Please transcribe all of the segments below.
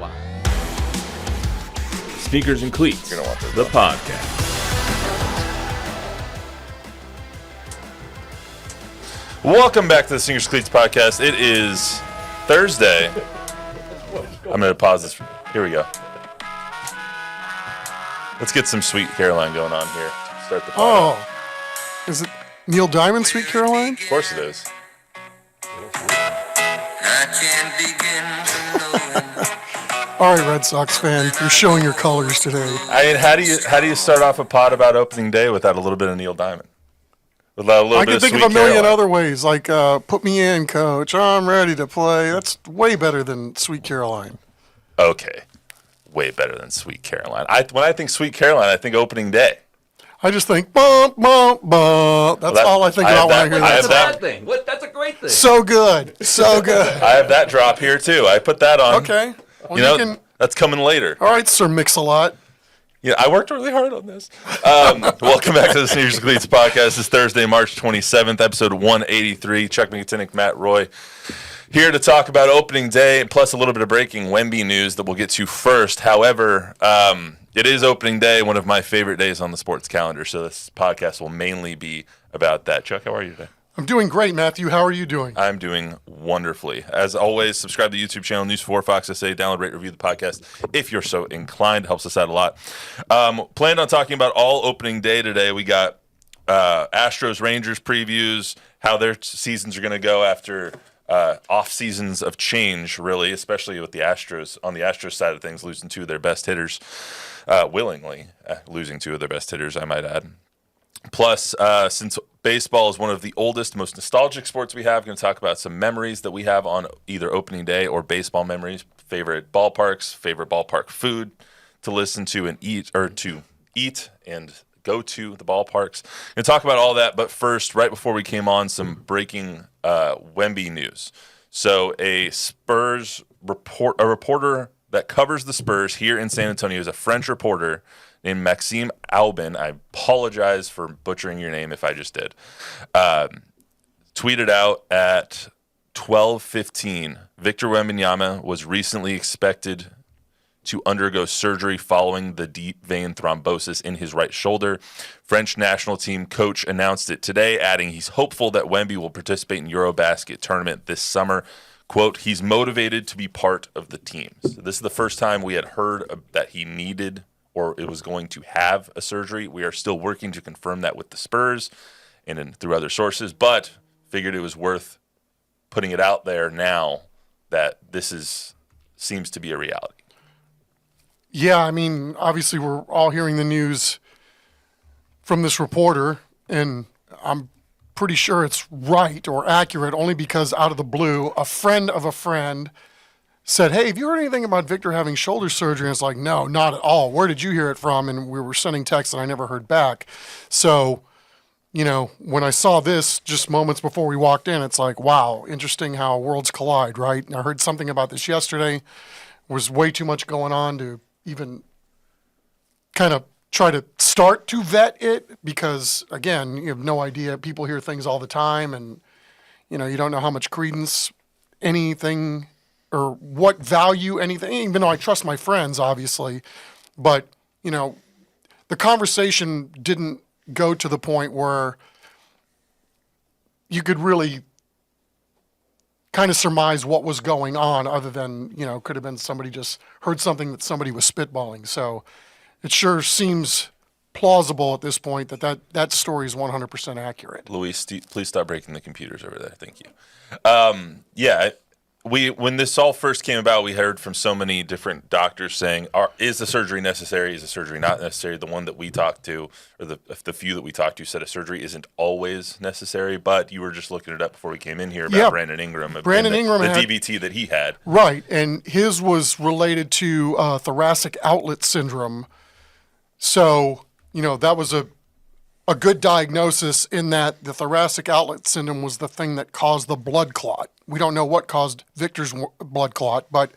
Wow. Sneakers and Cleats, the podcast. Welcome back to the Sneakers and Cleats podcast. It is Thursday. I'm going to pause this. Here we go. Let's get some Sweet Caroline going on here. Start the podcast. Oh, is it Neil Diamond, Sweet Caroline? Of course it is. All right, Red Sox fan, you're showing your colors today. I mean, how do you start off a pod about opening day without a little bit of Neil Diamond? Without a little I bit could of think Sweet of a million Caroline? other ways, like put me in, coach. I'm ready to play. That's way better than Sweet Caroline. Okay. Way better than Sweet Caroline. When I think Sweet Caroline, I think opening day. I just think, bump, bump, bump. That's all I think about when I hear That's that. a bad thing. That's a great thing. So good. So good. I have that drop here, too. I put that on. Okay. Well, You know, can. that's coming later. All right, Sir Mix-a-Lot. Yeah, I worked really hard on this. Welcome back to the Sneakers and Cleats podcast. It's Thursday, March 27th, episode 183. Chuck Miketinac, Matt Roy, here to talk about opening day, plus a little bit of breaking Wemby news that we'll get to first. However, it is opening day, one of my favorite days on the sports calendar, so this podcast will mainly be about that. Chuck, how are you today? I'm doing great, Matthew. How are you doing? I'm doing wonderfully. As always, subscribe to the YouTube channel, News 4 Fox SA. Download, rate, review the podcast if you're so inclined. Helps us out a lot. Planned on talking about all opening day today. We got Astros-Rangers previews, how their seasons are going to go after off seasons of change, really, especially with the Astros. On the Astros side of things, losing two of their best hitters, willingly losing two of their best hitters, I might add. Plus, since baseball is one of the oldest, most nostalgic sports we have, going to talk about some memories that we have on either opening day or baseball memories, favorite ballparks, favorite ballpark food to listen to and eat, or to eat and go to the ballparks. Going to talk about all that, but first, right before we came on, some breaking Wemby news. So a reporter that covers the Spurs here in San Antonio is a French reporter named Maxime Aubin. I apologize for butchering your name if I just did. Tweeted out at 12:15, Victor Wembanyama was recently expected to undergo surgery following the deep vein thrombosis in his right shoulder. French national team coach announced it today, adding he's hopeful that Wemby will participate in Eurobasket tournament this summer. Quote, he's motivated to be part of the team. So this is the first time we had heard that he needed or it was going to have a surgery. We are still working to confirm that with the Spurs and through other sources, but figured it was worth putting it out there now that this seems to be a reality. Yeah, I mean, obviously we're all hearing the news from this reporter, and I'm pretty sure it's right or accurate only because out of the blue, a friend of a friend said, hey, have you heard anything about Victor having shoulder surgery? And it's like, no, not at all. Where did you hear it from? And we were sending texts and I never heard back. So, you know, when I saw this just moments before we walked in, it's like, wow, interesting how worlds collide, right? And I heard something about this yesterday. There was way too much going on to even kind of try to start to vet it because, again, you have no idea. People hear things all the time and, you know, you don't know how much credence anything or what value anything, even though I trust my friends, obviously. But, you know, the conversation didn't go to the point where you could really kind of surmise what was going on other than, you know, could have been somebody just heard something that somebody was spitballing. So it sure seems plausible at this point that story is 100% accurate. Luis, please stop breaking the computers over there. Thank you. When this all first came about, we heard from so many different doctors saying, is the surgery necessary? Is the surgery not necessary? The one that we talked to, or the few that we talked to, said a surgery isn't always necessary, but you were just looking it up before we came in here about Brandon Ingram. The DVT that he had. Right, and his was related to thoracic outlet syndrome. So, you know, that was a a good diagnosis in that the thoracic outlet syndrome was the thing that caused the blood clot. We don't know what caused Victor's blood clot, but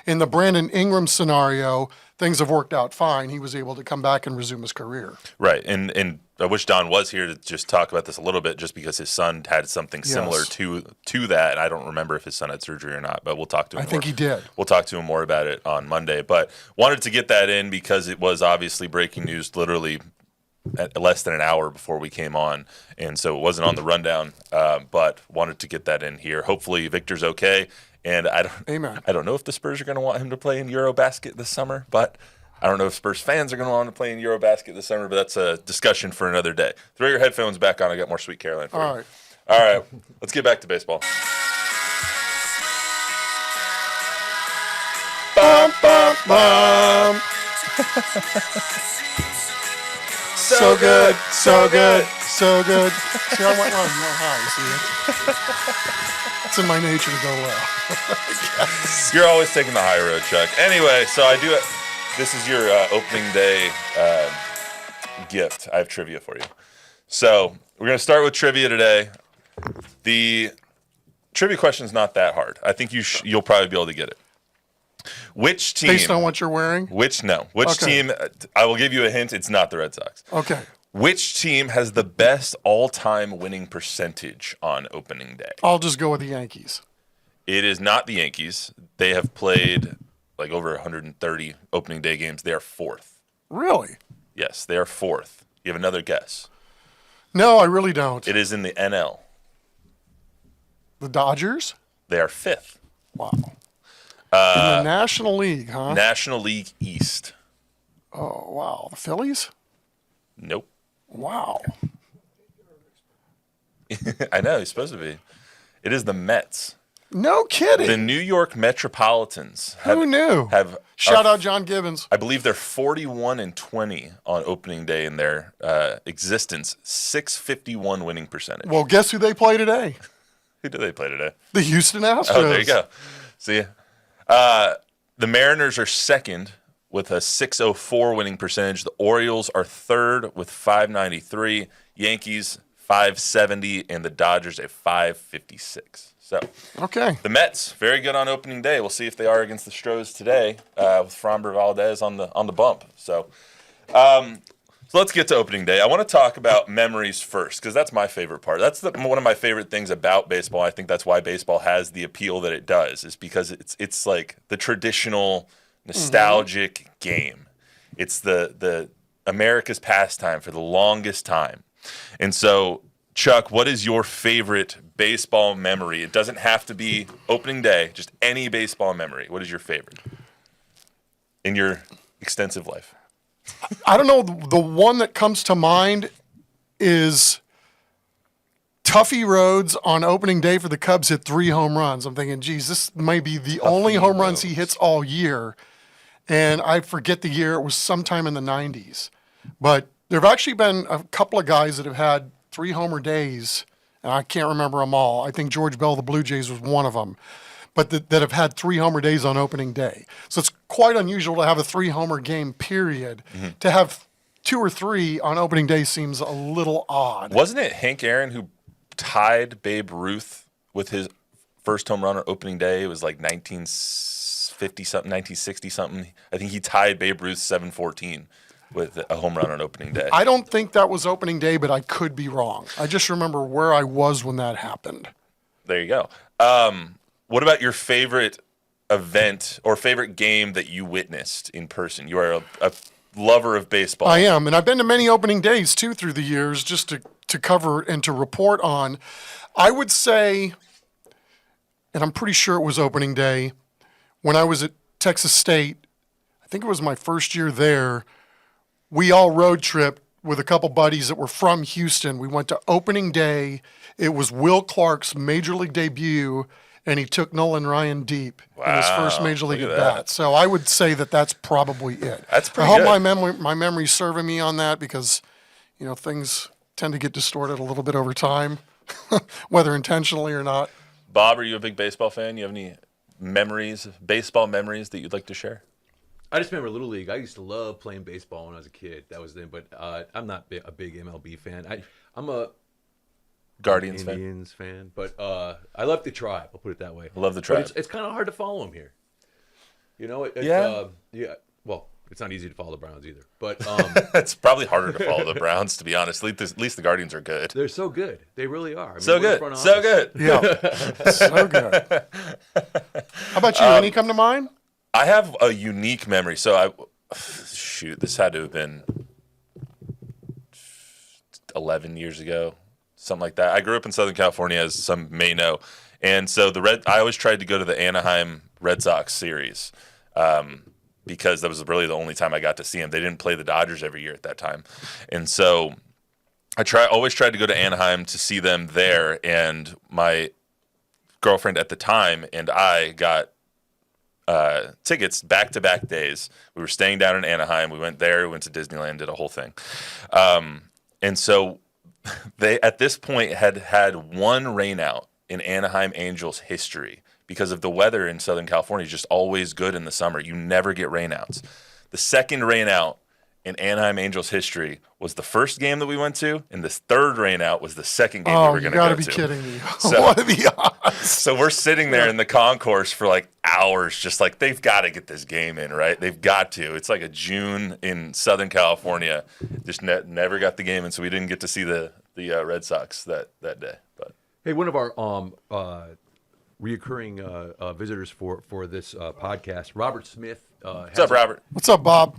in the Brandon Ingram scenario, things have worked out fine. He was able to come back and resume his career. Right. And I wish Don was here to just talk about this a little bit, just because his son had something similar to that. And I don't remember if his son had surgery or not, but we'll talk to him. I think he did. We'll talk to him more about it on Monday. But wanted to get that in because it was obviously breaking news literally at less than an hour before we came on. And so it wasn't on the rundown, but wanted to get that in here. Hopefully Victor's okay. And I don't know if the Spurs are going to want him to play in Eurobasket this summer, but I don't know if Spurs fans are going to want him to play in Eurobasket this summer, but that's a discussion for another day. Throw your headphones back on. I got more Sweet Caroline for you. All right. Let's get back to baseball. Bum, bum, bum. So good, so good, so good. See, I went on real high, see it? It's in my nature to go low. You're always taking the high road, Chuck. Anyway, so I do it. This is your opening day gift. I have trivia for you. So we're going to start with trivia today. The trivia question is not that hard. I think you'll probably be able to get it. Which team? Based on what you're wearing? Which team? I will give you a hint. It's not the Red Sox. Okay. Which team has the best all-time winning percentage on opening day? I'll just go with the Yankees. It is not the Yankees. They have played like over 130 opening day games. They are fourth. Really? Yes, they are fourth. You have another guess? No, I really don't. It is in the NL. The Dodgers? They are fifth. Wow. In the National League, huh? National League East. Oh, wow. The Phillies? Nope. Wow. I know, he's supposed to be. It is the Mets. No kidding. The New York Metropolitans. Who knew? Shout out John Gibbons. I believe they're 41-20 on opening day in their existence. 651 winning percentage. Well, guess who they play today? Who do they play today? The Houston Astros. Oh, there you go. See, the Mariners are second with a 604 winning percentage. The Orioles are third with 593. Yankees 570, and the Dodgers at 556. So, okay. The Mets very good on opening day. We'll see if they are against the Stros today with Framber Valdez on the bump. So let's get to opening day. I want to talk about memories first because that's my favorite part. That's one of my favorite things about baseball. I think that's why baseball has the appeal that it does, is because it's like the traditional nostalgic game. It's the America's pastime for the longest time. And so, Chuck, what is your favorite baseball memory? It doesn't have to be opening day, just any baseball memory. What is your favorite in your extensive life? I don't know. The one that comes to mind is Tuffy Rhodes on opening day for the Cubs hit 3 home runs. I'm thinking, geez, this may be the only home runs he hits all year. And I forget the year. It was sometime in the 90s. But there have actually been a couple of guys that have had 3 homer days, and I can't remember them all. I think George Bell of the Blue Jays was one of them, but that have had 3 homer days on opening day. So it's quite unusual to have a 3 homer game period. Mm-hmm. To have 2 or 3 on opening day seems a little odd. Wasn't it Hank Aaron who tied Babe Ruth with his first home run on opening day? It was like 1950-something, 1960-something. I think he tied Babe Ruth's 714. With a home run on opening day. I don't think that was opening day, but I could be wrong. I just remember where I was when that happened. There you go. What about your favorite event or favorite game that you witnessed in person? You are a lover of baseball. I am, and I've been to many opening days, too, through the years, just to cover and to report on. I would say, and I'm pretty sure it was opening day, when I was at Texas State, I think it was my first year there, we all road tripped with a couple buddies that were from Houston. We went to opening day. It was Will Clark's major league debut, and he took Nolan Ryan deep in his first major league at bat. So I would say that's probably it. That's pretty good. I hope my memory's serving me on that because, things tend to get distorted a little bit over time, whether intentionally or not. Bob, are you a big baseball fan? You have any baseball memories that you'd like to share? I just remember Little League. I used to love playing baseball when I was a kid. That was then, but I'm not a big MLB fan. I'm a Guardians Indians fan, but I love the Tribe. I'll put it that way. I love the Tribe. But it's kind of hard to follow them here. You know, yeah. Well, it's not easy to follow the Browns either. But it's probably harder to follow the Browns, to be honest. At least the Guardians are good. They're so good. They really are. I mean, So good. Yeah, so good. How about you? Any come to mind? I have a unique memory. So this had to have been 11 years ago, something like that. I grew up in Southern California, as some may know, and so I always tried to go to the Anaheim Red Sox series because that was really the only time I got to see them. They didn't play the Dodgers every year at that time, and so always tried to go to Anaheim to see them there. And my girlfriend at the time and I got tickets back-to-back days. We were staying down in Anaheim. We went there, we went to Disneyland, did a whole thing. And so they, at this point, had one rainout in Anaheim Angels history because of the weather in Southern California is just always good in the summer. You never get rainouts. The second rainout in Anaheim Angels history was the first game that we went to, and this third rainout was the second game we were going to go to. Oh, you got to be kidding me. So, what are the odds? So we're sitting there in the concourse for like hours, just like, they've got to get this game in, right? They've got to. It's like a June in Southern California. Just never got the game in, so we didn't get to see the Red Sox that day. But hey, one of our reoccurring visitors for this podcast, Robert Smith. What's up, Robert? What's up, Bob?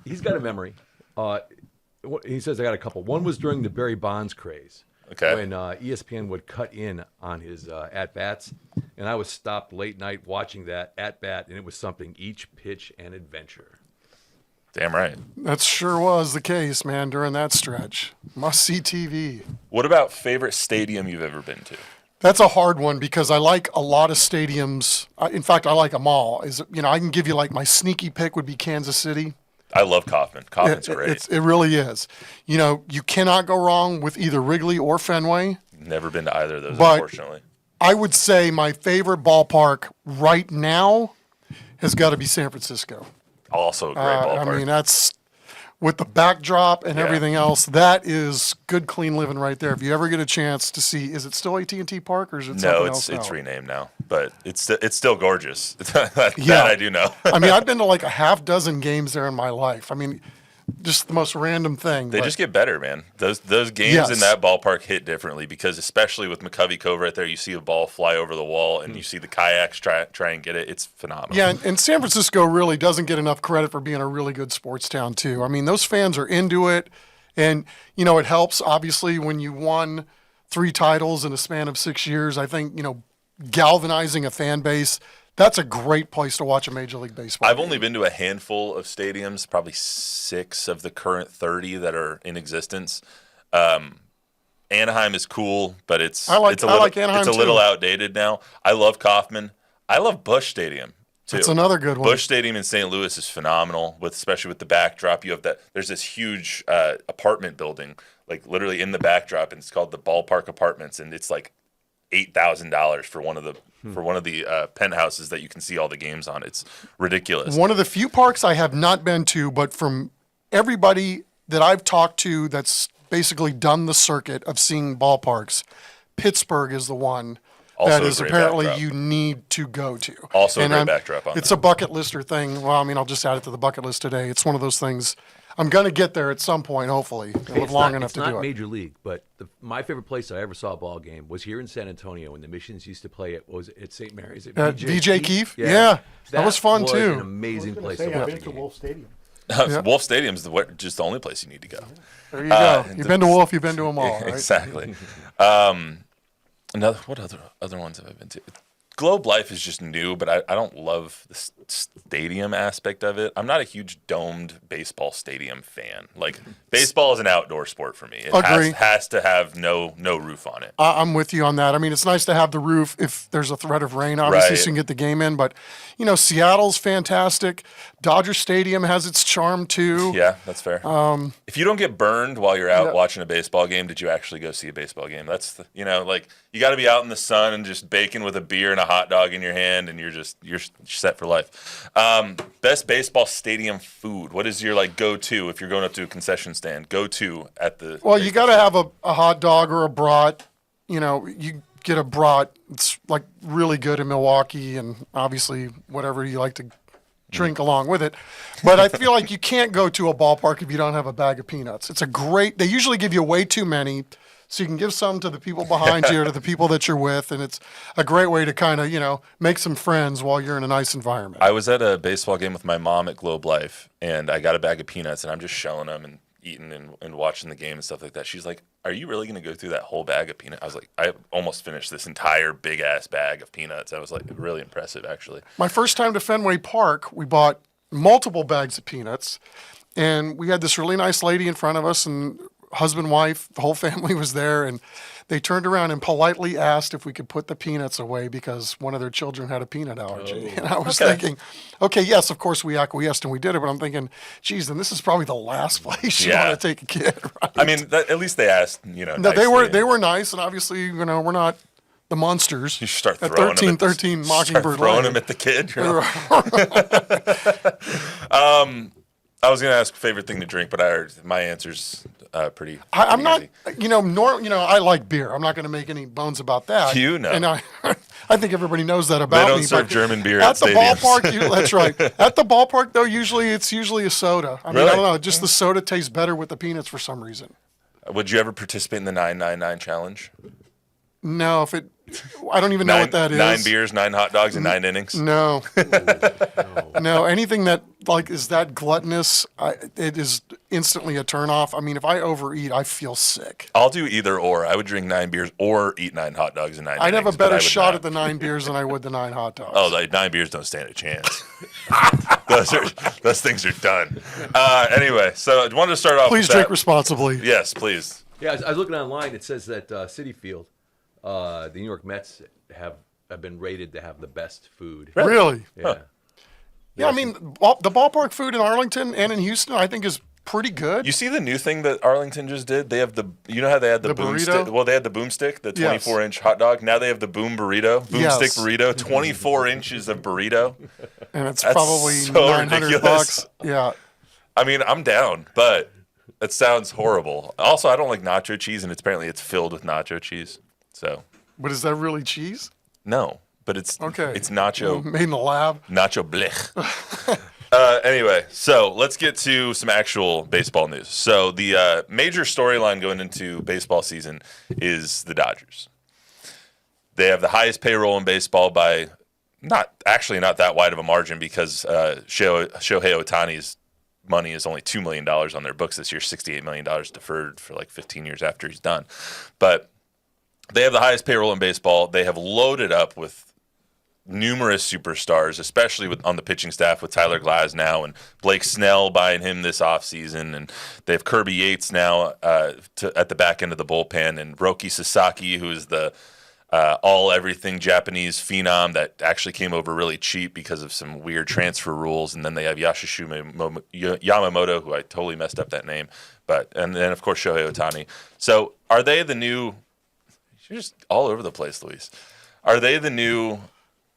He's got a memory. He says I got a couple. One was during the Barry Bonds craze. Okay. When ESPN would cut in on his at-bats, and I was stopped late night watching that at-bat, and it was something, each pitch an adventure. Damn right. That sure was the case, man, during that stretch. Must-see TV. What about favorite stadium you've ever been to? That's a hard one because I like a lot of stadiums. In fact, I like them all. I can give you like my sneaky pick would be Kansas City. I love Kauffman. Kaufman's great. It really is. You cannot go wrong with either Wrigley or Fenway. Never been to either of those, But unfortunately. I would say my favorite ballpark right now has got to be San Francisco. Also a great ballpark. I mean, that's with the backdrop and everything else. That is good, clean living right there. If you ever get a chance to see, is it still AT&T Park or is it something else now? It's renamed now, but it's still gorgeous. that I do know. I mean, I've been to like a half dozen games there in my life. I mean, just the most random thing. They just get better, man. Those games in that ballpark hit differently because especially with McCovey Cove right there, you see a ball fly over the wall and you see the kayaks try and get it. It's phenomenal. Yeah, and San Francisco really doesn't get enough credit for being a really good sports town too. I mean, those fans are into it, and it helps obviously when you won 3 titles in a span of 6 years. I think galvanizing a fan base. That's a great place to watch a Major League Baseball I've game. only been to a handful of stadiums, probably 6 of the current 30 that are in existence. Anaheim is cool, but it's a little outdated now. I love Kauffman. I love Busch Stadium too. It's another good one. Busch Stadium in St. Louis is phenomenal, especially with the backdrop. You have there's this huge apartment building, like literally in the backdrop, and it's called the Ballpark Apartments, and it's like $8,000 for one of the penthouses that you can see all the games on. It's ridiculous. One of the few parks I have not been to, but from everybody that I've talked to that's basically done the circuit of seeing ballparks, Pittsburgh is the one Also that is apparently backdrop. You need to go to. Also a great backdrop on It's that. a bucket lister thing. Well, I mean, I'll just add it to the bucket list today. It's one of those things. I'm going to get there at some point, hopefully. I live long enough to do it. It's not Major League, but my favorite place I ever saw a ball game was here in San Antonio when the Missions used to play at St. Mary's? VJ Keefe? Yeah. That was fun, was too. an amazing place to I've watch been a to game. Wolf Stadium. Wolf Stadium's just the only place you need to go. There you go. You've been to Wolf, you've been to them all, right? Exactly. What other ones have I been to? Globe Life is just new, but I don't love the stadium aspect of it. I'm not a huge domed baseball stadium fan. Like, baseball is an outdoor sport for me. It Agree. has to have no roof on it. I'm with you on that. I mean, it's nice to have the roof if there's a threat of rain, obviously, Right. so you can get the game in. But, Seattle's fantastic. Dodger Stadium has its charm, too. Yeah, that's fair. If you don't get burned while you're out watching a baseball game, did you actually go see a baseball game? That's you got to be out in the sun and just baking with a beer and a hot dog in your hand, and you're set for life. Best baseball stadium food. What is your like go-to if you're going up to a concession stand? Go-to at the. Well, you got to have a hot dog or a brat. You know, you get a brat. It's like really good in Milwaukee, and obviously whatever you like to drink along with it. But I feel like you can't go to a ballpark if you don't have a bag of peanuts. It's a great. They usually give you way too many, so you can give some to the people behind you or to the people that you're with, and it's a great way to kind of make some friends while you're in a nice environment. I was at a baseball game with my mom at Globe Life, and I got a bag of peanuts, and I'm just shelling them and eating and watching the game and stuff like that. She's like, "Are you really going to go through that whole bag of peanuts?" I was like, "I almost finished this entire big ass bag of peanuts." I was like, really impressive, actually. My first time to Fenway Park, we bought multiple bags of peanuts, and we had this really nice lady in front of us, and husband, wife, the whole family was there, and they turned around and politely asked if we could put the peanuts away because one of their children had a peanut allergy. And I was thinking, okay, yes, of course we acquiesced and we did it, but I'm thinking, geez, then this is probably the last place you want to take a kid, right? I mean, at least they asked, No, nicely. they were nice, and obviously, we're not the monsters. You should start at throwing 13 Mockingbird throwing Lane. them at the kid. I was going to ask favorite thing to drink, but I heard my answer's pretty. I'm not, easy. I like beer. I'm not going to make any bones about that. And I think everybody knows that about me. They don't serve German beer at the stadiums. ballpark. That's right. At the ballpark, though, it's usually a soda. I mean, Really? I don't know. Just the soda tastes better with the peanuts for some reason. Would you ever participate in the 999 challenge? No, I don't even know what that is. 9 beers, 9 hot dogs, and 9 innings. No. No, anything that is that gluttonous, it is instantly a turnoff. I mean, if I overeat, I feel sick. I'll do either or. I would drink 9 beers or eat 9 hot dogs and 9 I'd innings. have a better shot at the 9 beers than I would the 9 hot dogs. Oh, the 9 beers don't stand a chance. Those things are done. Anyway, so I wanted to start off. Please drink responsibly. Yes, please. Yeah, I was looking online. It says that Citi Field, the New York Mets have been rated to have the best food. Really? Yeah. Huh. Yeah, I mean, the ballpark food in Arlington and in Houston, I think, is pretty good. You see the new thing that Arlington just did? They have how they had the boom burrito? stick? Well, they had the boomstick, the 24-inch hot dog. Now they have the boom burrito, boomstick burrito, 24 inches of burrito. And it's That's probably so $900. ridiculous. Yeah. I mean, I'm down, but it sounds horrible. Also, I don't like nacho cheese, and it's filled with nacho cheese. So. But is that really cheese? No, but it's Okay. It's nacho. Made in the lab. Nacho blech. Anyway, so let's get to some actual baseball news. So the major storyline going into baseball season is the Dodgers. They have the highest payroll in baseball by not that wide of a margin because Shohei Ohtani's money is only $2 million on their books this year, $68 million deferred for like 15 years after he's done. But they have the highest payroll in baseball. They have loaded up with numerous superstars, especially on the pitching staff with Tyler Glasnow and Blake Snell buying him this offseason. And they have Kirby Yates now at the back end of the bullpen, and Roki Sasaki, who is the all-everything Japanese phenom that actually came over really cheap because of some weird transfer rules. And then they have Yamamoto, who I totally messed up that name. And then, of course, Shohei Ohtani. So are they the new – you're just all over the place, Luis. Are they the new –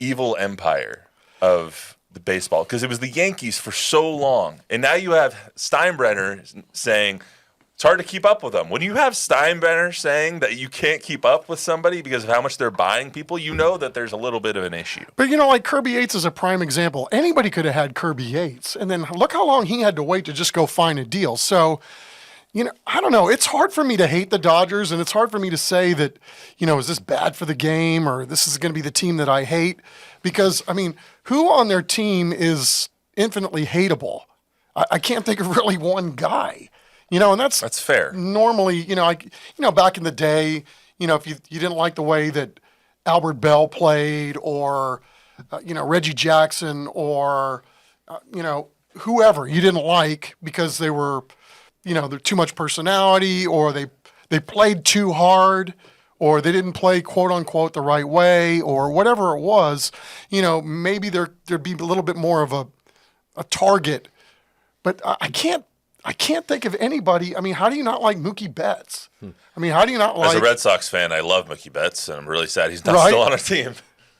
evil empire of the baseball? Because it was the Yankees for so long, and now you have Steinbrenner saying it's hard to keep up with them. When you have Steinbrenner saying that you can't keep up with somebody because of how much they're buying people, you know that there's a little bit of an issue. But like Kirby Yates is a prime example. Anybody could have had Kirby Yates, and then look how long he had to wait to just go find a deal. So I don't know. It's hard for me to hate the Dodgers, and it's hard for me to say that, is this bad for the game or this is going to be the team that I hate? Because, I mean, who on their team is infinitely hateable? I can't think of really one guy, and that's fair. Normally, back in the day, if you didn't like the way that Albert Bell played or, Reggie Jackson or, whoever you didn't like because they were – they're too much personality, or they played too hard, or they didn't play quote unquote the right way, or whatever it was. Maybe there'd be a little bit more of a target. But I can't think of anybody. I mean, how do you not like Mookie Betts? I mean, how do you not like? As a Red Sox fan, I love Mookie Betts, and I'm really sad he's not still on our team.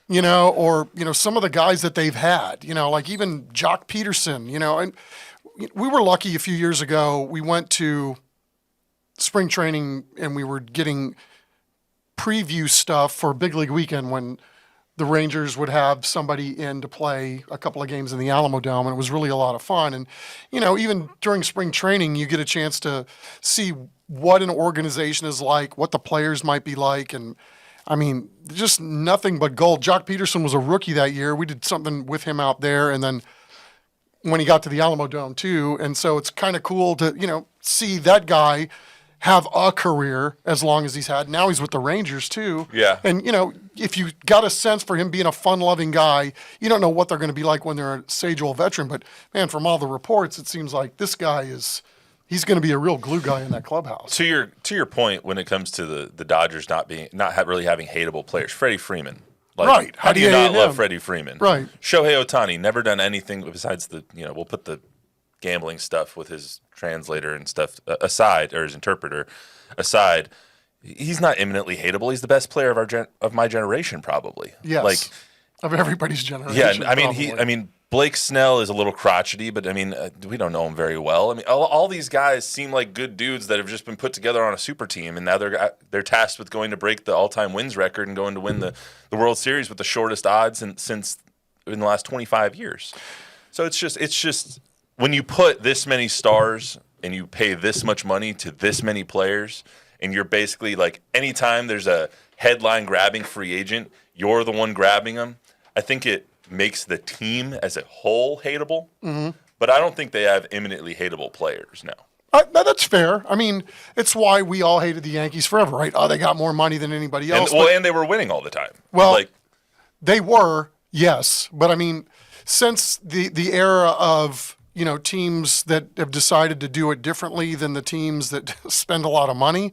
or, some of the guys that they've had, like even Jock Peterson, and we were lucky a few years ago. We went to spring training and we were getting preview stuff for Big League Weekend when the Rangers would have somebody in to play a couple of games in the Alamo Dome, and it was really a lot of fun. And, even during spring training, you get a chance to see what an organization is like, what the players might be like, and, just nothing but gold. Jock Peterson was a rookie that year. We did something with him out there, and then when he got to the Alamo Dome, too. And so it's kind of cool to, see that guy have a career as long as he's had. Now he's with the Rangers too. Yeah. And, if you got a sense for him being a fun-loving guy, you don't know what they're going to be like when they're a sage-old veteran. But, man, from all the reports, it seems like this guy he's going to be a real glue guy in that clubhouse. To your point, when it comes to the Dodgers not really having hateable players, Freddie Freeman. Right. How do you not love Freddie Freeman? Right. Shohei Ohtani, never done anything besides we'll put the gambling stuff with his translator and stuff aside, or his interpreter aside. He's not eminently hateable. He's the best player of my generation, probably. Yes. Of everybody's generation. Yeah, Blake Snell is a little crotchety, but we don't know him very well. All these guys seem like good dudes that have just been put together on a super team, and now they're tasked with going to break the all-time wins record and going to win the World Series with the shortest odds since in the last 25 years. So it's just when you put this many stars and you pay this much money to this many players, and you're basically like, anytime there's a headline grabbing free agent, you're the one grabbing them. I think it makes the team as a whole hateable, but I don't think they have eminently hateable players now. That's fair. It's why we all hated the Yankees forever, right? Oh, they got more money than anybody else. And they were winning all the time. Well, they were, yes. But, since the era of, teams that have decided to do it differently than the teams that spend a lot of money,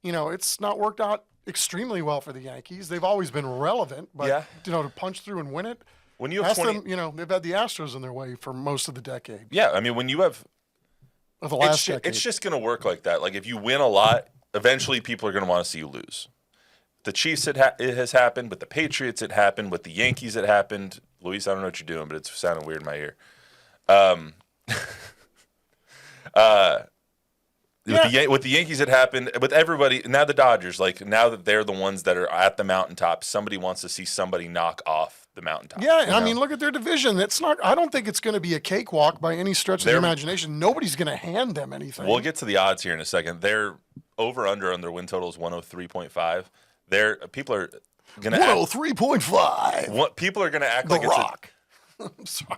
it's not worked out extremely well for the Yankees. They've always been relevant, but, to punch through and win it. When you have they've had the Astros in their way for most of the decade. Yeah, when you have of the last decade. It's just going to work like that. Like, if you win a lot, eventually people are going to want to see you lose. The Chiefs, it has happened. With the Patriots, it happened. With the Yankees, it happened. Luis, I don't know what you're doing, but it's sounding weird in my ear. With the Yankees, it happened. With everybody, now the Dodgers, now that they're the ones that are at the mountaintop, somebody wants to see somebody knock off the mountaintop. Yeah, look at their division. I don't think it's going to be a cakewalk by any stretch of the imagination. Nobody's going to hand them anything. We'll get to the odds here in a second. They're over/under on their win total is 103.5. People are going to 103.5. People are going to act the like Rock. I'm sorry.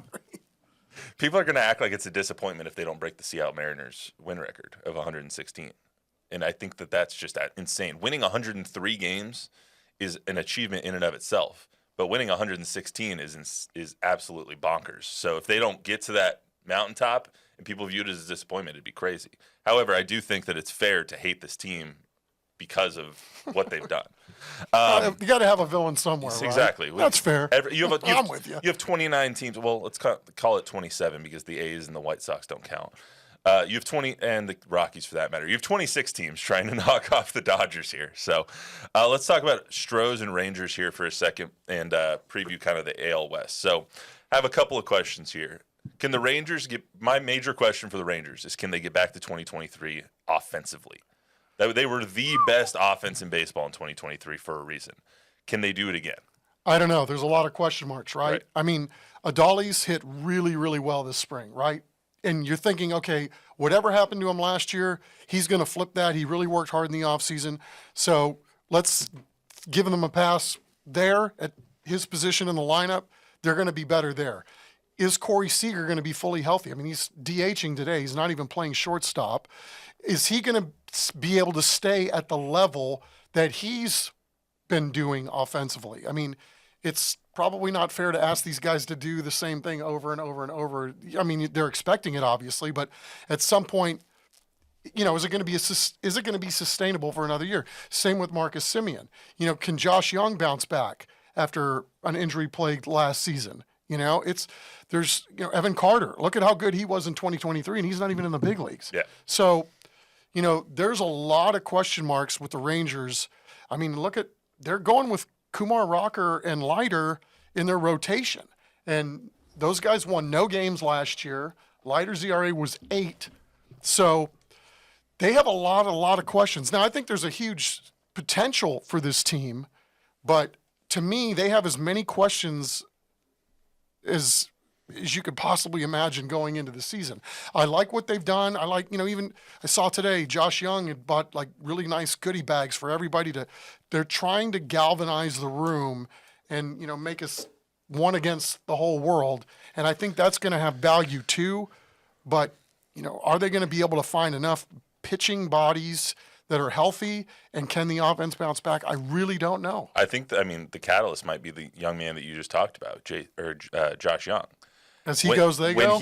People are going to act like it's a disappointment if they don't break the Seattle Mariners win record of 116. And I think that's just insane. Winning 103 games is an achievement in and of itself, but winning 116 is absolutely bonkers. So if they don't get to that mountaintop and people view it as a disappointment, it'd be crazy. However, I do think that it's fair to hate this team because of what they've done. You got to have a villain somewhere, right? Exactly. That's fair. I'm with you. You have 29 teams. Well, let's call it 27 because the A's and the White Sox don't count. You have 20, and the Rockies for that matter. You have 26 teams trying to knock off the Dodgers here. So let's talk about Stros and Rangers here for a second and preview kind of the AL West. So I have a couple of questions here. Can the Rangers my major question for the Rangers is, can they get back to 2023 offensively? They were the best offense in baseball in 2023 for a reason. Can they do it again? I don't know. There's a lot of question marks, right? Adali's hit really, really well this spring, right? And you're thinking, okay, whatever happened to him last year, he's going to flip that. He really worked hard in the offseason. So let's give them a pass there at his position in the lineup. They're going to be better there. Is Corey Seager going to be fully healthy? He's DHing today. He's not even playing shortstop. Is he going to be able to stay at the level that he's been doing offensively? It's probably not fair to ask these guys to do the same thing over and over and over. They're expecting it, obviously, but at some point, is it going to be sustainable for another year? Same with Marcus Semien. Can Josh Young bounce back after an injury-plagued last season? There's Evan Carter. Look at how good he was in 2023, and he's not even in the big leagues. Yeah. So, there's a lot of question marks with the Rangers. They're going with Kumar Rocker and Leiter in their rotation. And those guys won no games last year. Leiter's ERA was 8. So they have a lot of questions. Now, I think there's a huge potential for this team, but to me, they have as many questions as you could possibly imagine going into the season. I like what they've done. I like, even I saw today Josh Young had bought like really nice goodie bags for everybody they're trying to galvanize the room and, make us one against the whole world. And I think that's going to have value too. But, are they going to be able to find enough pitching bodies that are healthy, and can the offense bounce back? I really don't know. I think, the catalyst might be the young man that you just talked about, Josh Young. As he goes, they go?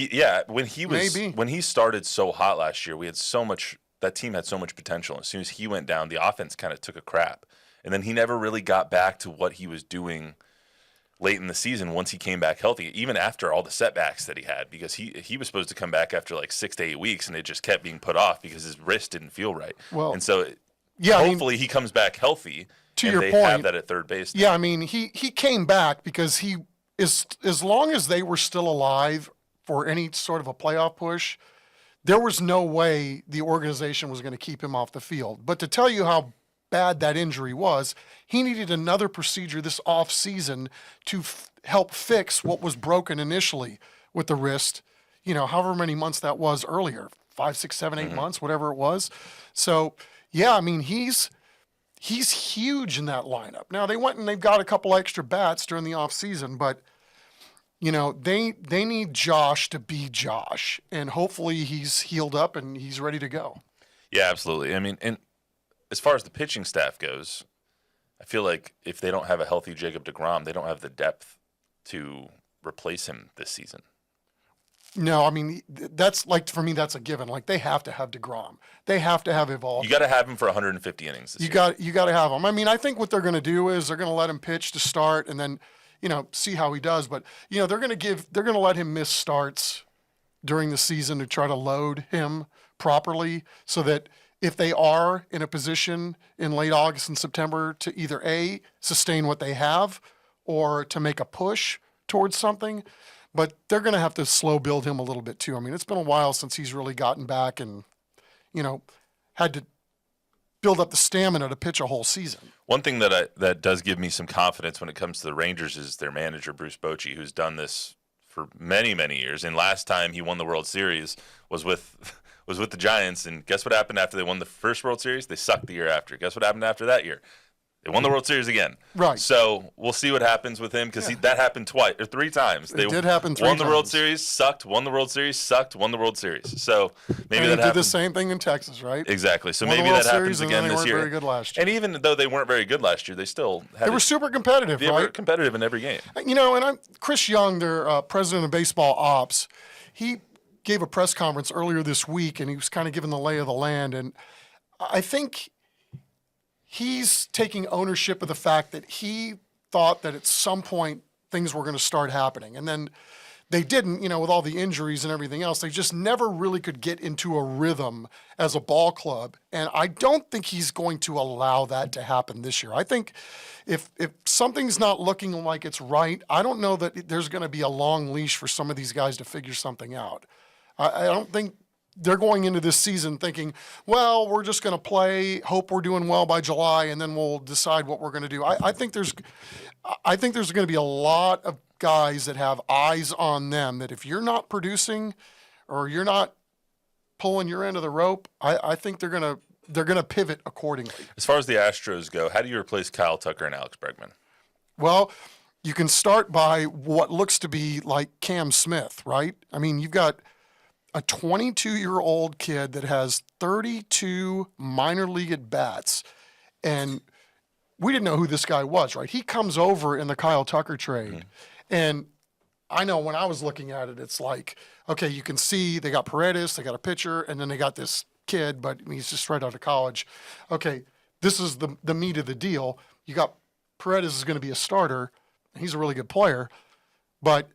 When he started so hot last year, that team had so much potential. As soon as he went down, the offense kind of took a crap. And then he never really got back to what he was doing late in the season once he came back healthy, even after all the setbacks that he had, because he was supposed to come back after like 6 to 8 weeks, and it just kept being put off because his wrist didn't feel right. Well, and so hopefully he comes back healthy, to and your they point, have that at third base now. Yeah, he came back because he is, as long as they were still alive for any sort of a playoff push, there was no way the organization was going to keep him off the field. But to tell you how bad that injury was, he needed another procedure this off season to help fix what was broken initially with the wrist, however many months that was earlier, 5, 6, 7, 8 months, whatever it was. So yeah, he's huge in that lineup. Now they went and they've got a couple extra bats during the off season, but they need Josh to be Josh, and hopefully he's healed up and he's ready to go. Yeah, absolutely. And as far as the pitching staff goes, I feel like if they don't have a healthy Jacob deGrom, they don't have the depth to replace him this season. No, that's for me, that's a given. Like, they have to have deGrom. They have to have Evolve. You got to have him for 150 innings this year. year. You got to have him. I think what they're going to do is they're going to let him pitch to start and then, see how he does. But, they're going to let him miss starts during the season to try to load him properly so that if they are in a position in late August and September to either A, sustain what they have, or to make a push towards something. But they're going to have to slow build him a little bit too. It's been a while since he's really gotten back and, had to build up the stamina to pitch a whole season. One thing that does give me some confidence when it comes to the Rangers is their manager, Bruce Bochy, who's done this for many, many years. And last time he won the World Series was with the Giants, and guess what happened after they won the first World Series? They sucked the year after. Guess what happened after that year? They won the World Series again. Right. So we'll see what happens with him because that happened 3 times. It did happen 3 times. Won the World times. Series, sucked, won the World Series, sucked, won the World Series. So maybe and that did happens. the same thing in Texas, right? Exactly. So won maybe that happens again this year. They weren't very good last year. And even though they weren't very good last year, they still had they were super competitive, They right? were competitive in every game. And Chris Young, their president of baseball ops, he gave a press conference earlier this week, and he was kind of giving the lay of the land. And I think he's taking ownership of the fact that he thought that at some point things were going to start happening. And then they didn't, with all the injuries and everything else. They just never really could get into a rhythm as a ball club. And I don't think he's going to allow that to happen this year. I think if something's not looking like it's right, I don't know that there's going to be a long leash for some of these guys to figure something out. I don't think they're going into this season thinking, well, we're just going to play, hope we're doing well by July, and then we'll decide what we're going to do. I think there's going to be a lot of guys that have eyes on them that if you're not producing or you're not pulling your end of the rope, I think they're going to pivot accordingly. As far as the Astros go, how do you replace Kyle Tucker and Alex Bregman? Well, you can start by what looks to be like Cam Smith, right? You've got a 22-year-old kid that has 32 minor league at-bats, and we didn't know who this guy was, right? He comes over in the Kyle Tucker trade, and I know when I was looking at it, it's like, okay, you can see they got Paredes, they got a pitcher, and then they got this kid, but he's just right out of college. Okay, this is the meat of the deal. You got Paredes is going to be a starter, and he's a really good player, but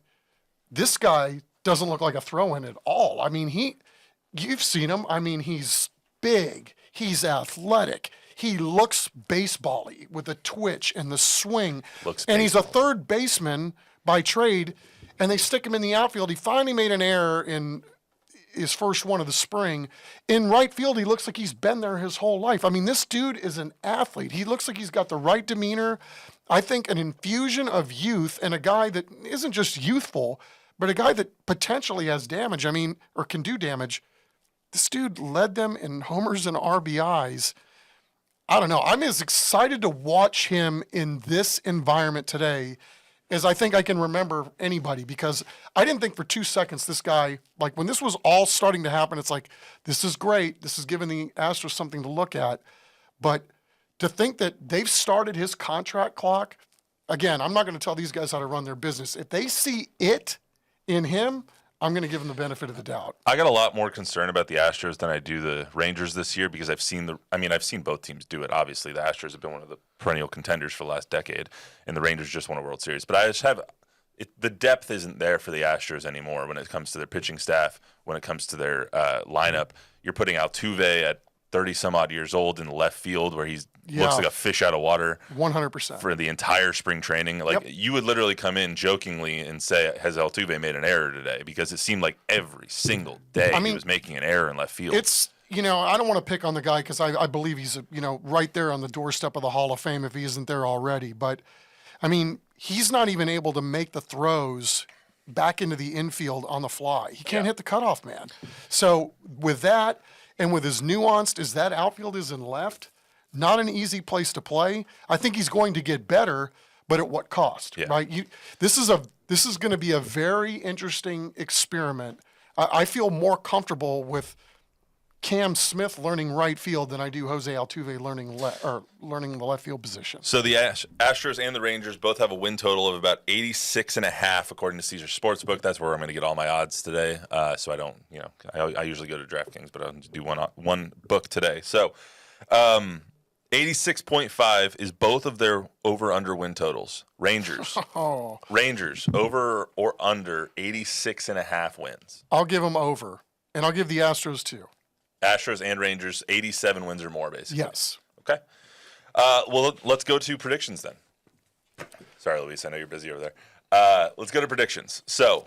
this guy doesn't look like a throw-in at all. You've seen him. He's big. He's athletic. he looks baseball-y with the twitch and the swing. And he's a third baseman by trade, and they stick him in the outfield. He finally made an error in his first one of the spring. In right field, he looks like he's been there his whole life. I mean, this dude is an athlete. He looks like he's got the right demeanor. I think an infusion of youth and a guy that isn't just youthful, but a guy that potentially has damage, or can do damage. This dude led them in homers and RBIs. I don't know. I'm as excited to watch him in this environment today as I think I can remember anybody, because I didn't think for 2 seconds this guy, like when this was all starting to happen, it's like, this is great. This is giving the Astros something to look at. But to think that they've started his contract clock, again, I'm not going to tell these guys how to run their business. If they see it in him, I'm going to give him the benefit of the doubt. I got a lot more concern about the Astros than I do the Rangers this year, because I've seen both teams do it. Obviously, the Astros have been one of the perennial contenders for the last decade, and the Rangers just won a World Series. But I just have the depth isn't there for the Astros anymore when it comes to their pitching staff, when it comes to their lineup. You're putting Altuve at 30-some-odd years old in the left field, where he looks like a fish out of water 100%. for the entire spring training. Like, you would literally come in jokingly and say, has Altuve made an error today? Because it seemed like every single day he was making an error in left field. It's, I don't want to pick on the guy because I believe he's, right there on the doorstep of the Hall of Fame if he isn't there already. But, he's not even able to make the throws back into the infield on the fly. He can't hit the cutoff man. So with that, and with as nuanced as that outfield is in left, not an easy place to play. I think he's going to get better, but at what cost, right? This is going to be a very interesting experiment. I feel more comfortable with Cam Smith learning right field than I do Jose Altuve learning the left field position. So the Astros and the Rangers both have a win total of about 86.5 according to Caesar Sportsbook. That's where I'm going to get all my odds today. So I don't, I usually go to DraftKings, but I'll do one book today. So 86.5 is both of their over-under win totals. Rangers over or under 86.5 wins. I'll give them over, and I'll give the Astros too. Astros and Rangers, 87 wins or more, basically. Yes. Okay. Well, let's go to predictions then. Sorry, Luis, I know you're busy over there. Let's go to predictions. So,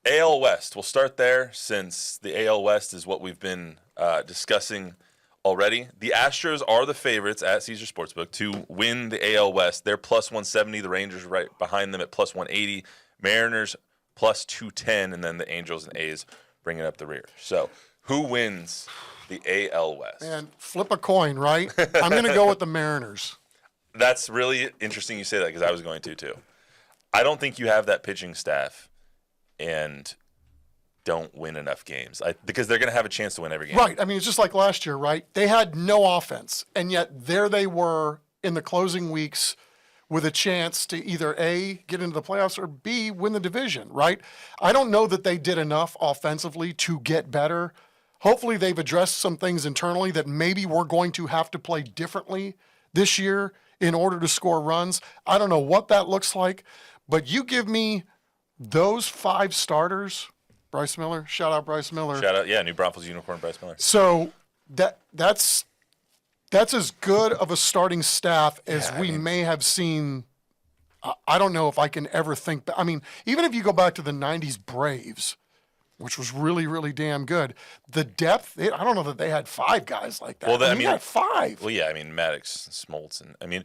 AL West. We'll start there since the AL West is what we've been discussing already. The Astros are the favorites at Caesar Sportsbook to win the AL West. They're plus 170. The Rangers right behind them at plus 180. Mariners plus 210. And then the Angels and A's bringing up the rear. So, who wins the AL West? And flip a coin, right? I'm going to go with the Mariners. That's really interesting you say that, because I was going to too. I don't think you have that pitching staff and don't win enough games because they're going to have a chance to win every game. Right. It's just like last year, right? They had no offense, and yet there they were in the closing weeks with a chance to either A, get into the playoffs, or B, win the division, right? I don't know that they did enough offensively to get better. Hopefully they've addressed some things internally that maybe we're going to have to play differently this year in order to score runs. I don't know what that looks like, but you give me those 5 starters, Bryce Miller, shout out Bryce Miller. Shout out, New Braunfels unicorn Bryce Miller. So that's as good of a starting staff as we may have seen. I don't know if I can ever think, even if you go back to the 90s Braves, which was really, really damn good. The depth, I don't know that they had 5 guys like that. Well, had 5. Well, Maddox, Smoltz, and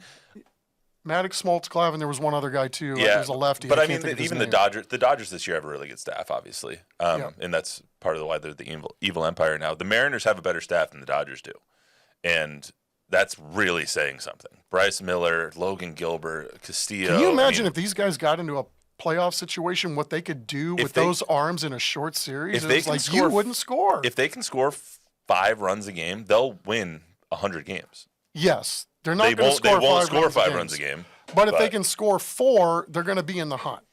Maddox, Smoltz, Clavin. There was one other guy too. Yeah, there's a lefty. But even the Dodgers this year have a really good staff, obviously, and that's part of why they're the evil empire now. The Mariners have a better staff than the Dodgers do, and that's really saying something. Bryce Miller, Logan Gilbert, Castillo. Can you imagine if these guys got into a playoff situation, what they could do with those arms in a short series? You wouldn't score. If they can score 5 runs a game, they'll win 100 games. Yes. They're not going to score 5 runs. They won't score 5 runs a game. But if they can score 4, they're going to be in the hunt.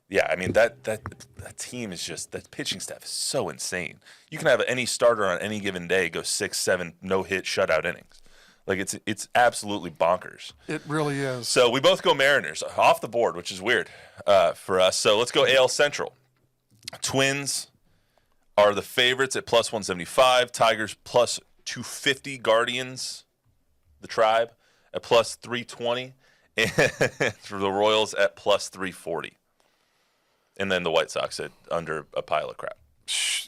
Yeah, that team is just, that pitching staff is so insane. You can have any starter on any given day go 6, 7 no-hit shutout innings. Like, it's absolutely bonkers. It really is. So we both go Mariners off the board, which is weird for us. So let's go AL Central. Twins are the favorites at plus 175. Tigers plus 250. Guardians the Tribe at plus 320, and for the Royals at plus 340. And then the White Sox at under a pile of crap.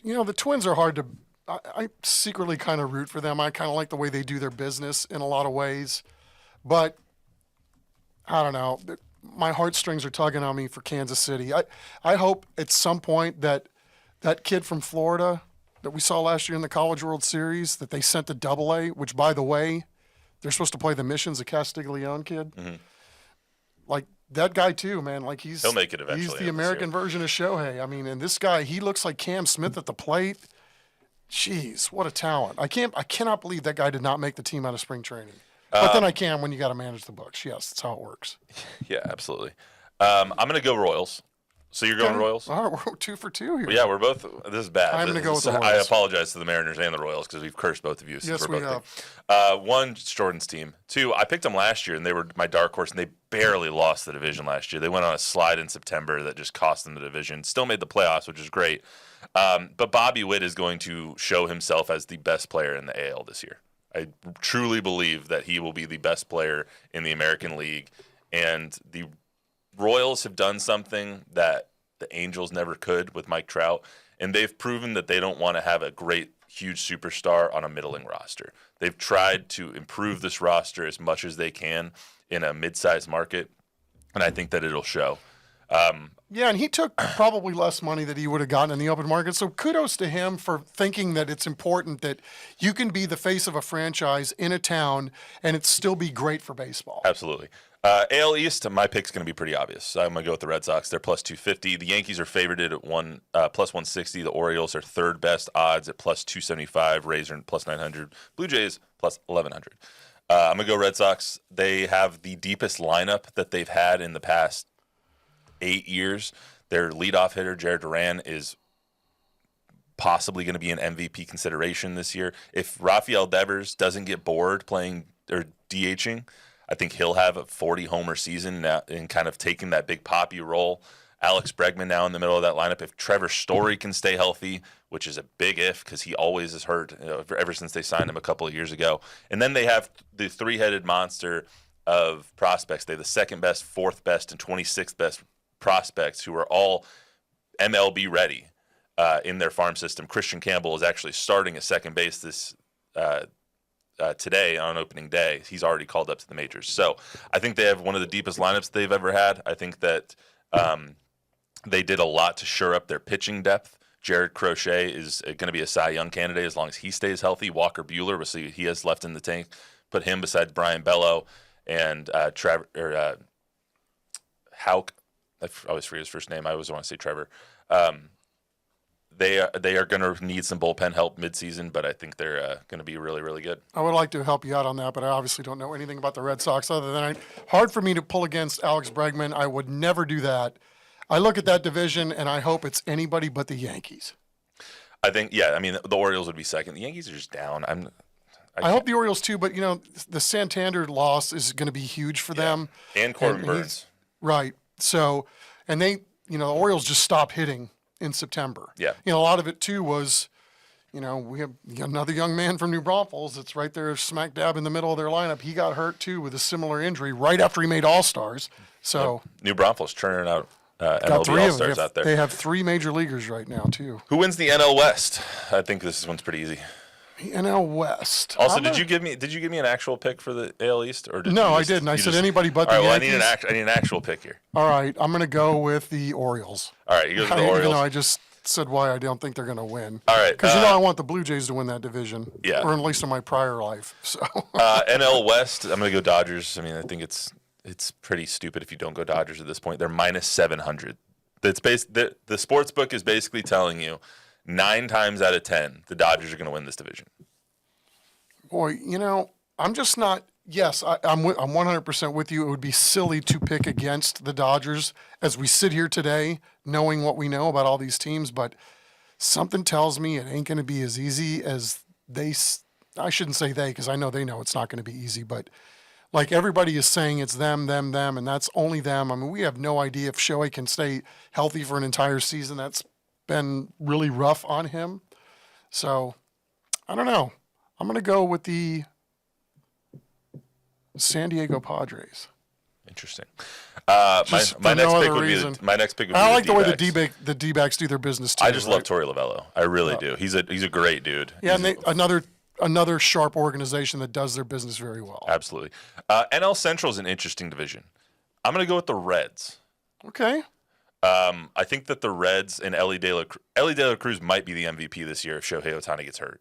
You know, the Twins are hard to – I secretly kind of root for them. I kind of like the way they do their business in a lot of ways. But I don't know. My heartstrings are tugging on me for Kansas City. I hope at some point that kid from Florida that we saw last year in the College World Series that they sent to Double-A, which, by the way, they're supposed to play the Missions, a Castiglione kid. Mm-hmm. Like, that guy too, man. Like he'll make it eventually. He's the American version of Shohei. I mean, and this guy, he looks like Cam Smith at the plate. Jeez, what a talent! I cannot believe that guy did not make the team out of spring training. But then I can when you got to manage the books. Yes, that's how it works. Yeah, absolutely. I'm going to go Royals. So you're going Royals? All right, we're 2 for 2 here. Yeah, we're both. This is bad. I'm going to go with the Royals. I apologize to the Mariners and the Royals because we've cursed both of you. Yes, we have. 1, it's Jordan's team. 2, I picked them last year, and they were my dark horse, and they barely lost the division last year. They went on a slide in September that just cost them the division. Still made the playoffs, which is great. But Bobby Witt is going to show himself as the best player in the AL this year. I truly believe that he will be the best player in the American League. And the Royals have done something that the Angels never could with Mike Trout. And they've proven that they don't want to have a great, huge superstar on a middling roster. They've tried to improve this roster as much as they can in a mid-sized market. And I think that it'll show. Yeah, and he took probably less money that he would have gotten in the open market. So kudos to him for thinking that it's important that you can be the face of a franchise in a town and it still be great for baseball. Absolutely. AL East, my pick's going to be pretty obvious. I'm going to go with the Red Sox. They're plus 250. The Yankees are favored at plus 160. The Orioles are third best odds at plus 275. Rays are plus 900. Blue Jays plus 1100. I'm going to go Red Sox. They have the deepest lineup that they've had in the past 8 years. Their leadoff hitter, Jared Duran, is possibly going to be an MVP consideration this year. If Rafael Devers doesn't get bored playing or DHing, I think he'll have a 40-homer season now and kind of taking that big poppy role. Alex Bregman now in the middle of that lineup. If Trevor Story can stay healthy, which is a big if because he always is hurt ever since they signed him a couple of years ago. And then they have the three-headed monster of prospects. They have the second best, fourth best, and 26th best prospects who are all MLB ready in their farm system. Christian Campbell is actually starting at second base this today on opening day. He's already called up to the majors. So I think they have one of the deepest lineups they've ever had. I think that they did a lot to shore up their pitching depth. Jared Crochet is going to be a Cy Young candidate as long as he stays healthy. Walker Buehler, we'll see what he has left in the tank. Put him beside Brian Bello and Houck. I always forget his first name. I always want to say Trevor. They are going to need some bullpen help midseason, but I think they're going to be really, really good. I would like to help you out on that, but I obviously don't know anything about the Red Sox other than hard for me to pull against Alex Bregman. I would never do that. I look at that division, and I hope it's anybody but the Yankees. I think, yeah, I mean, the Orioles would be second. The Yankees are just down. I hope the Orioles too, but, you know, the Santander loss is going to be huge for them. And Corbin Burns. Right. So, and they, you know, the Orioles just stopped hitting in September. Yeah. You know, a lot of it too was, you know, we have another young man from New Braunfels that's right there smack dab in the middle of their lineup. He got hurt too with a similar injury right after he made All-Stars. So New Braunfels churning out MLB All-Stars out there. They have 3 major leaguers right now too. Who wins the NL West? I think this one's pretty easy. The NL West. Also, did you give me an actual pick for the AL East, or no? I didn't. I said anybody but the Yankees. Well, I need an actual pick here. All right, I'm going to go with the Orioles. All right, you go with the Orioles. Even though I just said why I don't think they're going to win. All right, because I want the Blue Jays to win that division. Yeah, or at least in my prior life. So NL West, I'm going to go Dodgers. I mean, I think it's pretty stupid if you don't go Dodgers at this point. They're minus 700. The sports book is basically telling you 9 times out of 10 the Dodgers are going to win this division. Boy, you know, I'm just not. Yes, I'm 100% with you. It would be silly to pick against the Dodgers as we sit here today, knowing what we know about all these teams. But something tells me it ain't going to be as easy as they. I shouldn't say they because I know they know it's not going to be easy. But like everybody is saying, it's them, and that's only them. I mean, we have no idea if Shohei can stay healthy for an entire season. That's been really rough on him. So I don't know. I'm going to go with the San Diego Padres. Interesting. My next pick would be I like the way D-backs. the D-backs do their business too. I just love Torey Lovello. I really do. He's a great dude. Yeah, and another sharp organization that does their business very well. Absolutely. NL Central is an interesting division. I'm going to go with the Reds. Okay. I think that the Reds and Ellie De La Cruz might be the MVP this year if Shohei Ohtani gets hurt.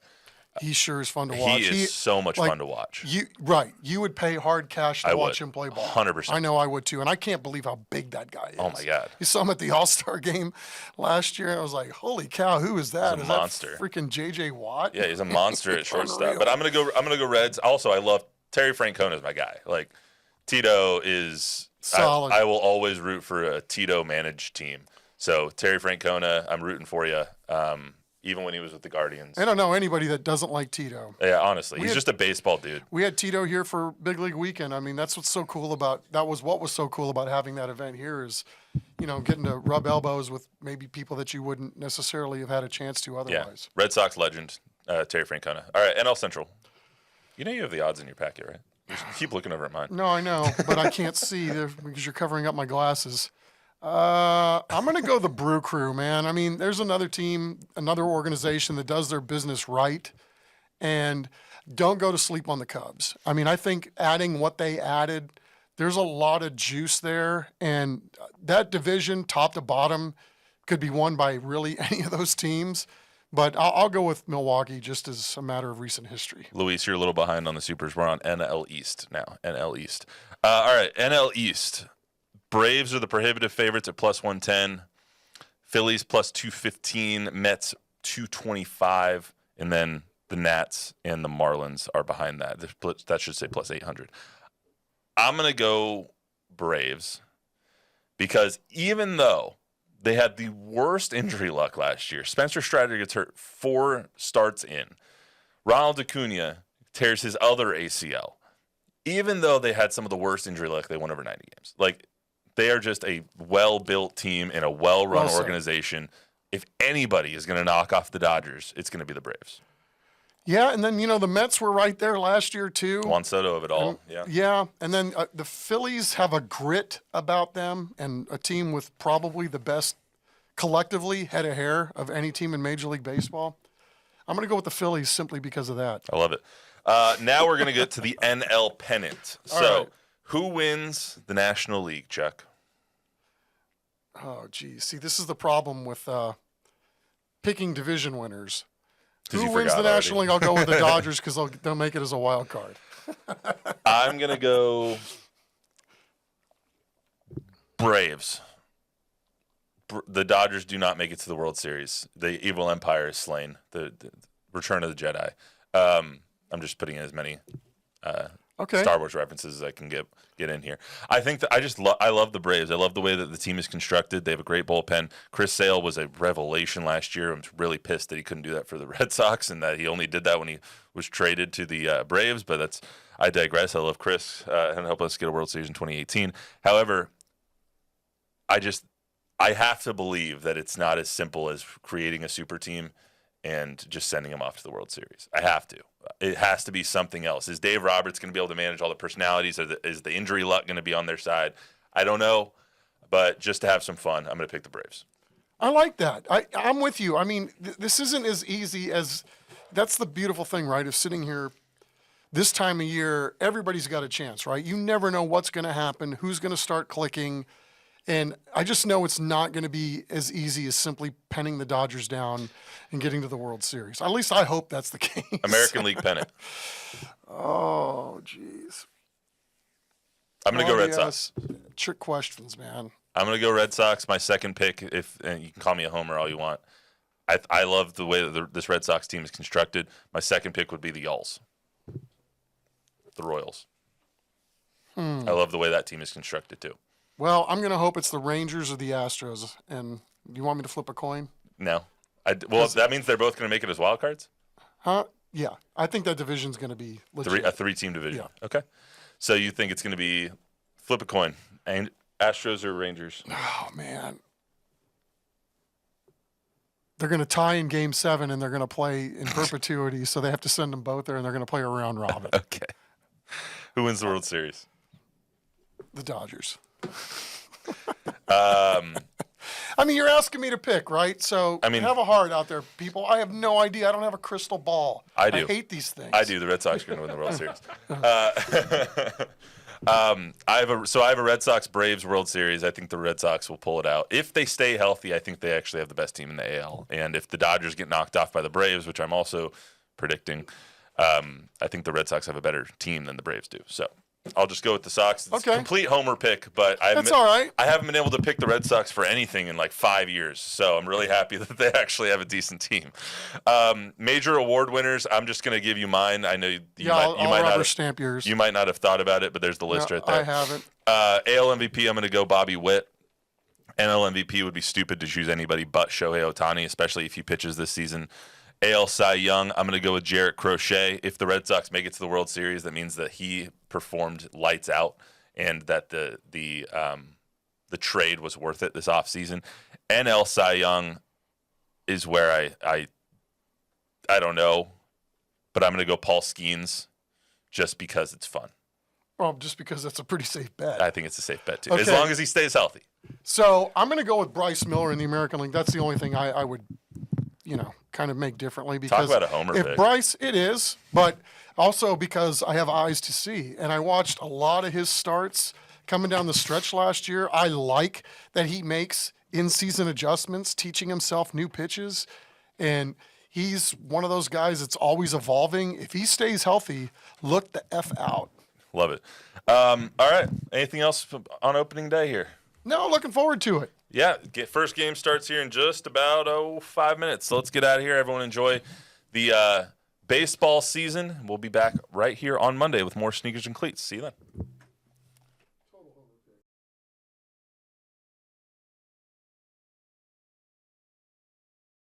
He sure is fun to watch. He is so much fun to watch. You would pay hard cash to watch him play ball. 100%. I know I would too, and I can't believe how big that guy is. Oh my God! You saw him at the All-Star game last year, and I was like, "Holy cow, who is that? He's is a monster. That freaking J.J. Watt?" Yeah, he's a monster at shortstop. Unreal. But I'm gonna go Reds. Also, I love Terry Francona is my guy. Like Tito is solid. I will always root for a Tito managed team. So Terry Francona, I'm rooting for you. Even when he was with the Guardians. I don't know anybody that doesn't like Tito. Yeah, honestly, he's just a baseball dude. We had Tito here for Big League Weekend. I mean, that's what's so cool about what was so cool about having that event here is, getting to rub elbows with maybe people that you wouldn't necessarily have had a chance to otherwise. Yeah. Red Sox legend, Terry Francona. All right, NL Central. You have the odds in your packet, right? You keep looking over at mine. No, I know, but I can't see because you're covering up my glasses. I'm going to go the Brew Crew, man. I mean, there's another team, another organization that does their business right, and don't go to sleep on the Cubs. I mean, I think adding what they added, there's a lot of juice there, and that division, top to bottom, could be won by really any of those teams. But I'll go with Milwaukee just as a matter of recent history. Luis, you're a little behind on the Supers. We're on NL East now. NL East. All right, NL East. Braves are the prohibitive favorites at plus 110. Phillies plus 215. Mets 225. And then the Nats and the Marlins are behind that. That should say plus 800. I'm going to go Braves because even though they had the worst injury luck last year, Spencer Strider gets hurt 4 starts in. Ronald Acuna tears his other ACL. Even though they had some of the worst injury luck, they won over 90 games. They are just a well-built team and a well-run organization. If anybody is going to knock off the Dodgers, it's going to be the Braves. Yeah, and then, the Mets were right there last year, too. Juan Soto of it all, Yeah, and then the Phillies have a grit about them and a team with probably the best collectively head of hair of any team in Major League Baseball. I'm going to go with the Phillies simply because of that. I love it. Now we're going to get to the NL Pennant. So who wins the National League, Chuck? Oh, geez. See, this is the problem with picking division winners. Who wins the National League? I'll go with the Dodgers because they'll make it as a wild card. I'm going to go Braves. The Dodgers do not make it to the World Series. The evil empire is slain. The Return of the Jedi. I'm just putting in as many Star Wars references as I can get in here. I think that I love the Braves. I love the way that the team is constructed. They have a great bullpen. Chris Sale was a revelation last year. I'm really pissed that he couldn't do that for the Red Sox and that he only did that when he was traded to the Braves. But I digress. I love Chris and help us get a World Series in 2018. However, I have to believe that it's not as simple as creating a super team and just sending them off to the World Series. I have to. It has to be something else. Is Dave Roberts going to be able to manage all the personalities? Is the injury luck going to be on their side? I don't know. But just to have some fun, I'm going to pick the Braves. I like that. I'm with you. I mean, this isn't as easy as – that's the beautiful thing, right, of sitting here this time of year. Everybody's got a chance, right? You never know what's going to happen, who's going to start clicking. And I just know it's not going to be as easy as simply penning the Dodgers down and getting to the World Series. At least I hope that's the case. American League pennant. Oh, jeez. I'm going to go Red Sox. Trick questions, man. I'm going to go Red Sox. My second pick, and you can call me a homer all you want. I love the way that this Red Sox team is constructed. My second pick would be the Yalls. The Royals. I love the way that team is constructed, too. Well, I'm going to hope it's the Rangers or the Astros. And you want me to flip a coin? No. That means they're both going to make it as wild cards? Huh? Yeah. I think that division's going to be legit. A 3-team division. Yeah. Okay. So you think it's going to be flip a coin. And Astros or Rangers? Oh, man. They're going to tie in Game 7, and they're going to play in perpetuity, so they have to send them both there, and they're going to play a round robin. Okay. Who wins the World Series? The Dodgers. I mean, you're asking me to pick, right? So I mean, have a heart out there, people. I have no idea. I don't have a crystal ball. I do. I hate these things. I do. The Red Sox are going to win the World Series. I have a Red Sox Braves World Series. I think the Red Sox will pull it out if they stay healthy. I think they actually have the best team in the AL. And if the Dodgers get knocked off by the Braves, which I'm also predicting, I think the Red Sox have a better team than the Braves do. So I'll just go with the Sox. It's a complete homer pick, but that's all right. I haven't been able to pick the Red Sox for anything in like 5 years. So I'm really happy that they actually have a decent team. Major award winners, I'm just going to give you mine. I know you might not stamp yours. You might not have thought about it, but there's the list right there. I haven't. AL MVP, I'm going to go Bobby Witt. NL MVP would be stupid to choose anybody but Shohei Ohtani, especially if he pitches this season. AL Cy Young, I'm going to go with Jarrett Crochet. If the Red Sox make it to the World Series, that means that he performed lights out and that the trade was worth it this offseason. NL Cy Young is where I don't know, but I'm going to go Paul Skeens just because it's fun. Well, just because that's a pretty safe bet. I think it's a safe bet, too, okay. as long as he stays healthy. So I'm going to go with Bryce Miller in the American League. That's the only thing I would, kind of make differently. Because talk about a homer pick. Bryce, it is, but also because I have eyes to see. And I watched a lot of his starts coming down the stretch last year. I like that he makes in-season adjustments, teaching himself new pitches. And he's one of those guys that's always evolving. If he stays healthy, look the F out. Love it. All right. Anything else on opening day here? No, looking forward to it. Yeah, first game starts here in just about 5 minutes. So let's get out of here. Everyone enjoy the baseball season. We'll be back right here on Monday with more Sneakers and Cleats. See you then.